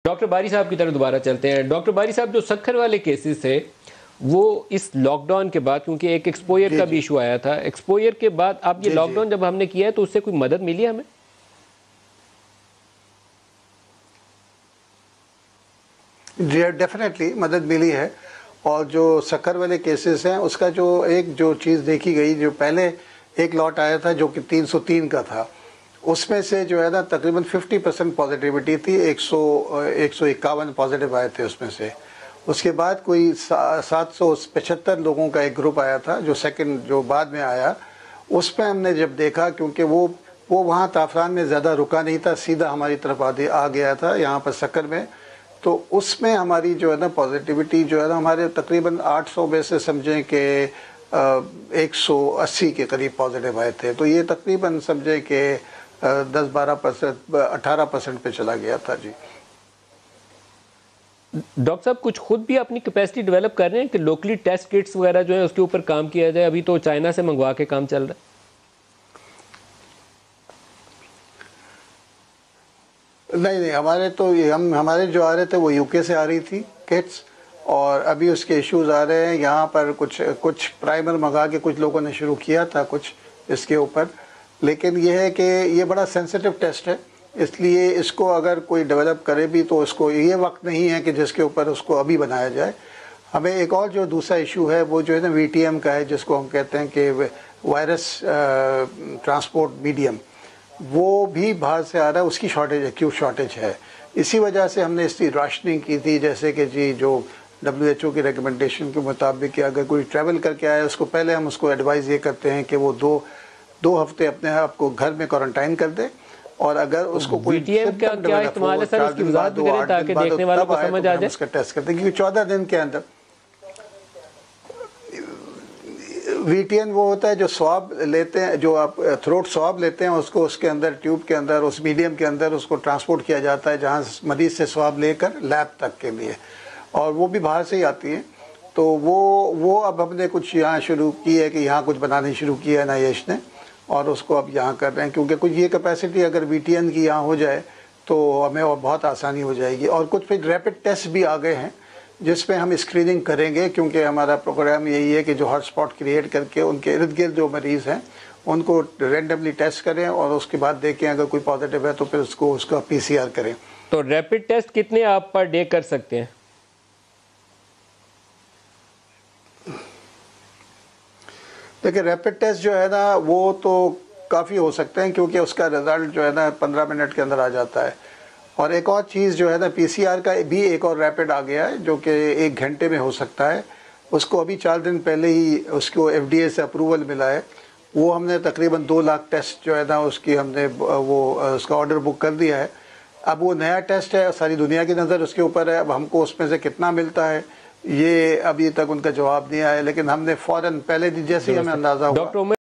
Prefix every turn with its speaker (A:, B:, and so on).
A: Doctor باری صاحب کی طرف دوبارہ چلتے ہیں۔ ڈاکٹر باری صاحب، جو سکھر والے کیسز تھے وہ اس لاک ڈاؤن کے بعد، کیونکہ ایک ایکسپوئر کا بھی ایشو آیا تھا، ایکسپوئر کے بعد اب یہ لاک ڈاؤن جب ہم نے کیا ہے تو اس سے کوئی مدد ملی ہے ہمیں؟
B: جی ڈیفینیٹلی مدد ملی ہے، اور جو سکھر والے کیسز ہیں اس کا جو چیز دیکھی گئی، جو پہلے ایک لاٹ آیا تھا جو کہ 303 کا تھا، اس میں سے جو ہے نا تقریباً 50% پازیٹیوٹی تھی، 151 پازیٹیو آئے تھے اس میں سے۔ اس کے بعد کوئی 775 لوگوں کا ایک گروپ آیا تھا جو بعد میں آیا، اس میں ہم نے جب دیکھا، کیونکہ وہ وہاں تافران میں زیادہ رکا نہیں تھا، سیدھا ہماری طرف آ گیا تھا یہاں پر سکھر میں، تو اس میں ہماری جو ہے نا پازیٹیوٹی جو ہے نا ہمارے تقریباً 800 میں سے سمجھیں کہ 180 کے قریب پازیٹیو آئے تھے، تو یہ تقریباً سمجھیں کہ 10-12% 18% پہ چلا گیا تھا۔ جی
A: ڈاکٹر صاحب، کچھ خود بھی اپنی کیپیسٹی ڈیولپ کر رہے ہیں کہ لوکلی ٹیسٹ کٹس وغیرہ جو ہیں اس کے اوپر کام کیا جائے؟ ابھی تو چائنا سے منگوا کے کام چل رہا ہے۔
B: نہیں، ہمارے جو آ رہے تھے وہ UK سے آ رہی تھی کٹس، اور ابھی اس کے ایشوز آ رہے ہیں یہاں پر، کچھ پرائمر منگا کے کچھ لوگوں نے شروع کیا تھا کچھ اس کے اوپر، لیکن یہ ہے کہ یہ بڑا سینسٹیو ٹیسٹ ہے، اس لیے اس کو اگر کوئی ڈیولپ کرے بھی تو اس کو یہ وقت نہیں ہے کہ جس کے اوپر اس کو ابھی بنایا جائے۔ ہمیں ایک اور جو دوسرا ایشو ہے وہ جو ہے نا VTM کا ہے، جس کو ہم کہتے ہیں کہ وائرس ٹرانسپورٹ میڈیم، وہ بھی باہر سے آ رہا ہے، اس کی شارٹیج، ایکیوٹ شارٹیج ہے۔ اسی وجہ سے ہم نے اس کی راشننگ کی تھی، جیسے کہ جو WHO کی ریکمنڈیشن کے مطابق کہ اگر کوئی ٹریول کر کے آئے اس کو پہلے ہم اس کو ایڈوائز یہ کرتے ہیں کہ وہ دو ہفتے اپنے آپ کو گھر میں کوارنٹائن کر دے، اور اگر اس کو کوئی
A: VTM کا کیا استعمال ہے سر؟ اس کی وضاحت بھی کریں تاکہ دیکھنے والوں کو سمجھ آ جائے۔
B: اس کا ٹیسٹ کرتے ہیں، کیونکہ 14 دن کے اندر VTN وہ ہوتا ہے جو سواب لیتے ہیں، جو آپ تھروٹ سواب لیتے ہیں، اس کو اس کے اندر ٹیوب کے اندر، اس میڈیم کے اندر اس کو ٹرانسپورٹ کیا جاتا ہے جہاں مریض سے سواب لے کر لیب تک کے لیے، اور وہ بھی باہر سے ہی آتی ہے۔ تو وہ اب ہم نے کچھ یہاں شروع کی ہے کہ یہاں کچھ بنانی شروع کی ہے NIH نے، اور اس کو اب یہاں کر رہے ہیں، کیونکہ کچھ یہ کیپیسٹی اگر VTN کی یہاں ہو جائے تو ہمیں اور بہت آسانی ہو جائے گی۔ اور کچھ پھر ریپڈ ٹیسٹ بھی آ گئے ہیں جس میں ہم اسکریننگ کریں گے، کیونکہ ہمارا پروگرام یہی ہے کہ جو ہاٹ اسپاٹ کریٹ کر کے ان کے ارد گرد جو مریض ہیں ان کو رینڈملی ٹیسٹ کریں، اور اس کے بعد دیکھیں اگر کوئی پازیٹیو ہے تو پھر اس کا PCR کریں۔
A: تو ریپڈ ٹیسٹ کتنے آپ پر ڈے کر سکتے ہیں؟
B: دیکھیں ریپڈ ٹیسٹ جو ہے نا وہ تو کافی ہو سکتے ہیں، کیونکہ اس کا رزلٹ جو ہے نا 15 منٹ کے اندر آ جاتا ہے۔ اور ایک اور چیز جو ہے نا PCR کا بھی ایک اور ریپڈ آ گیا ہے جو کہ 1 گھنٹے میں ہو سکتا ہے، اس کو ابھی 4 دن پہلے ہی اس کو FDA سے اپروول ملا ہے، وہ ہم نے تقریباً 2 لاکھ ٹیسٹ جو ہے نا اس کی ہم نے اس کا آرڈر بک کر دیا ہے۔ اب وہ نیا ٹیسٹ ہے، ساری دنیا کی نظر اس کے اوپر ہے، اب ہم کو اس میں سے کتنا ملتا ہے یہ ابھی تک ان کا جواب نہیں آیا، لیکن ہم نے فوراً پہلے جیسے ہی ہمیں اندازہ ہوا